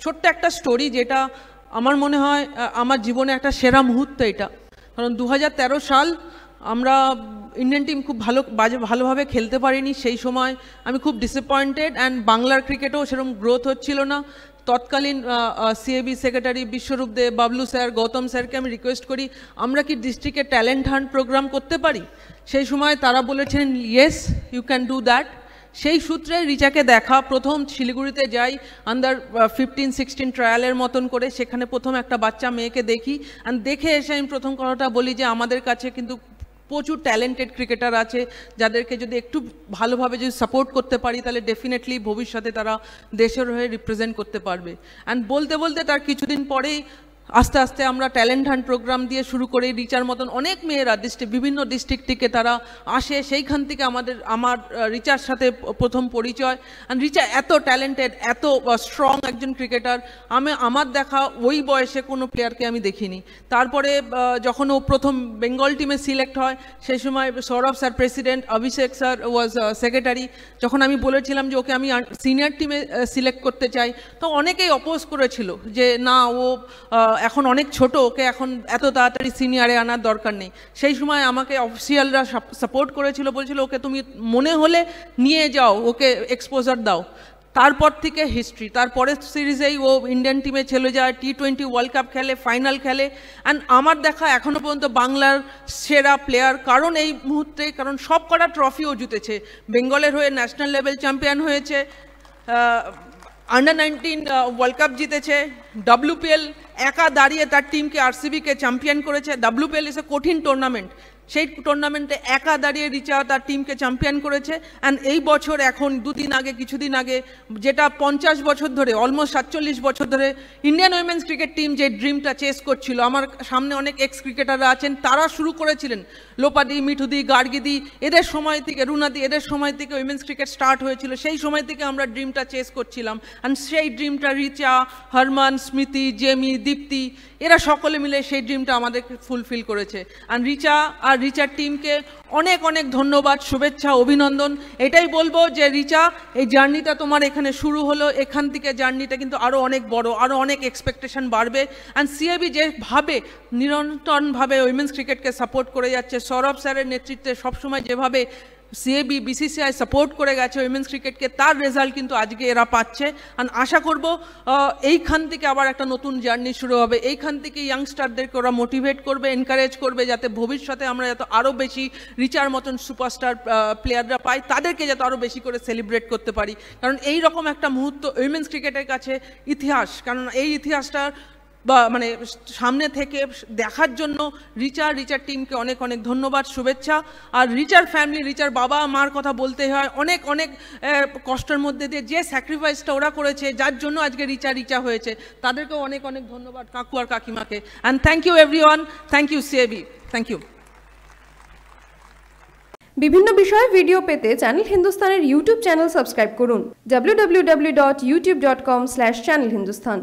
ছোট্ট একটা স্টোরি, যেটা আমার মনে হয় আমার জীবনে একটা সেরা মুহূর্ত এটা। কারণ 2013 সাল আমরা ইন্ডিয়ান টিম খুব ভালোভাবে খেলতে পারিনি। সেই সময় আমি খুব ডিসঅ্যাপয়েন্টেড, অ্যান্ড বাংলার ক্রিকেটেও সেরকম গ্রোথ হচ্ছিল না। তৎকালীন সিএবি সেক্রেটারি বিশ্বরূপ দে, বাবলু স্যার, গৌতম স্যারকে আমি রিকোয়েস্ট করি আমরা কি ডিস্ট্রিক্টে ট্যালেন্ট হান্ট প্রোগ্রাম করতে পারি। সেই সময় তারা বলেছেন yes you can do that. সেই সূত্রে রিচাকে দেখা, প্রথম শিলিগুড়িতে যাই আন্ডার 15-16 ট্রায়ালের মতন করে, সেখানে প্রথম একটা বাচ্চা মেয়েকে দেখি, অ্যান্ড দেখে এসে আমি প্রথম কথাটা বলি যে আমাদের কাছে কিন্তু প্রচুর ট্যালেন্টেড ক্রিকেটার আছে, যাদেরকে যদি একটু ভালোভাবে যদি সাপোর্ট করতে পারি তাহলে ডেফিনেটলি ভবিষ্যতে তারা দেশের হয়ে রিপ্রেজেন্ট করতে পারবে। অ্যান্ড বলতে বলতে তার কিছুদিন পরেই আস্তে আস্তে আমরা ট্যালেন্ট হান্ট প্রোগ্রাম দিয়ে শুরু করে রিচার মতন অনেক মেয়েরা বিভিন্ন ডিস্ট্রিক্ট থেকে তারা আসে। সেইখান থেকে আমার রিচার সাথে প্রথম পরিচয়। আর রিচা এত ট্যালেন্টেড, এত স্ট্রং একজন ক্রিকেটার, আমার দেখা ওই বয়সে কোনো প্লেয়ারকে আমি দেখিনি। তারপরে যখন ও প্রথম বেঙ্গল টিমে সিলেক্ট হয়, সেই সময় সৌরভ স্যার প্রেসিডেন্ট, অভিষেক স্যার ওয়াজ সেক্রেটারি। যখন আমি বলেছিলাম যে ওকে আমি সিনিয়র টিমে সিলেক্ট করতে চাই, তো অনেকেই অপোজ করেছিল যে না, ও এখন অনেক ছোট, ওকে এখন এত তাড়াতাড়ি সিনিয়রে আনার দরকার নেই। সেই সময় আমাকে অফিসিয়ালরা সাপোর্ট করেছিল, বলছিল ওকে তুমি মনে হলে নিয়ে যাও, ওকে এক্সপোজার দাও। তারপর থেকে হিস্ট্রি, তারপরের সিরিজেই ও ইন্ডিয়ান টিমে চলে যায়, T20 ওয়ার্ল্ড কাপ খেলে, ফাইনাল খেলে। অ্যান্ড আমার দেখা এখনও পর্যন্ত বাংলার সেরা প্লেয়ার। কারণ এই মুহূর্তে সব কটা ট্রফিও জিতেছে, বেঙ্গলের হয়ে ন্যাশনাল লেভেল চ্যাম্পিয়ন হয়েছে, আন্ডার-19 ওয়ার্ল্ড কাপ জিতেছে, WPL একা দাঁড়িয়ে তার টিমকে আরসিবিকে চ্যাম্পিয়ন করেছে। WPL ইজ এ কঠিন টুর্নামেন্ট, সেই টুর্নামেন্টে একা দাঁড়িয়ে রিচা তার টিমকে চ্যাম্পিয়ন করেছে। অ্যান্ড এই বছর এখন কিছুদিন আগে যেটা 50 বছর ধরে, অলমোস্ট 47 বছর ধরে ইন্ডিয়ান উইমেন্স ক্রিকেট টিম যে ড্রিমটা চেস করছিল, আমার সামনে অনেক এক্স ক্রিকেটাররা আছেন, তারা শুরু করেছিলেন। লোপাদি, মিঠুদি, গার্গিদি, এদের সময় থেকে, রুনাদি, এদের সময় থেকে উইমেন্স ক্রিকেট স্টার্ট হয়েছিল। সেই সময় থেকে আমরা ড্রিমটা চেস করছিলাম। অ্যান্ড সেই ড্রিমটা রিচা, হরমান, স্মৃতি, জেমি, দীপ্তি, এরা সকলে মিলে সেই ড্রিমটা আমাদের ফুলফিল করেছে। অ্যান্ড রিচার টিমকে অনেক অনেক ধন্যবাদ, শুভেচ্ছা, অভিনন্দন। এটাই বলবো যে রিচা, এই জার্নিটা তোমার এখানে শুরু হলো, এখান থেকে জার্নিটা কিন্তু আরও অনেক বড়, আরও অনেক এক্সপেকটেশন বাড়বে। অ্যান্ড সিএবি যেভাবে নিরন্তরভাবে উইমেন্স ক্রিকেটকে সাপোর্ট করে যাচ্ছে, সৌরভ স্যারের নেতৃত্বে সবসময় যেভাবে সিএবি, বিসিসিআই সাপোর্ট করে গেছে উইমেন্স ক্রিকেটকে, তার রেজাল্ট কিন্তু আজকে এরা পাচ্ছে। আর আশা করব এইখান থেকে আবার একটা নতুন জার্নি শুরু হবে। এইখান থেকে ইয়াংস্টারদেরকে ওরা মোটিভেট করবে, এনকারেজ করবে, যাতে ভবিষ্যতে আমরা যাতে আরও বেশি রিচার মতন সুপারস্টার প্লেয়াররা পাই, তাদেরকে যাতে আরও বেশি করে সেলিব্রেট করতে পারি। কারণ এই রকম একটা মুহূর্ত উইমেন্স ক্রিকেটের কাছে ইতিহাস, কারণ এই ইতিহাসটা সামনে থেকে দেখার জন্য রিচার টিমকে অনেক অনেক ধন্যবাদ, শুভেচ্ছা। আর রিচার ফ্যামিলি, রিচার বাবা মার কথা বলতে হয়, অনেক অনেক কষ্টের মধ্যে দিয়ে যে স্যাক্রিফাইসটা ওরা করেছে, যার জন্য আজকে রিচা হয়েছে, তাদেরকেও অনেক অনেক ধন্যবাদ, কাকু আর কাকিমাকে। And thank you everyone, thank you CAB, thank you. বিভিন্ন বিষয়ে ভিডিও পেতে চ্যানেল হিন্দুস্তানের ইউটিউব চ্যানেল সাবস্ক্রাইব করুন www.youtube.com/channelhindustan।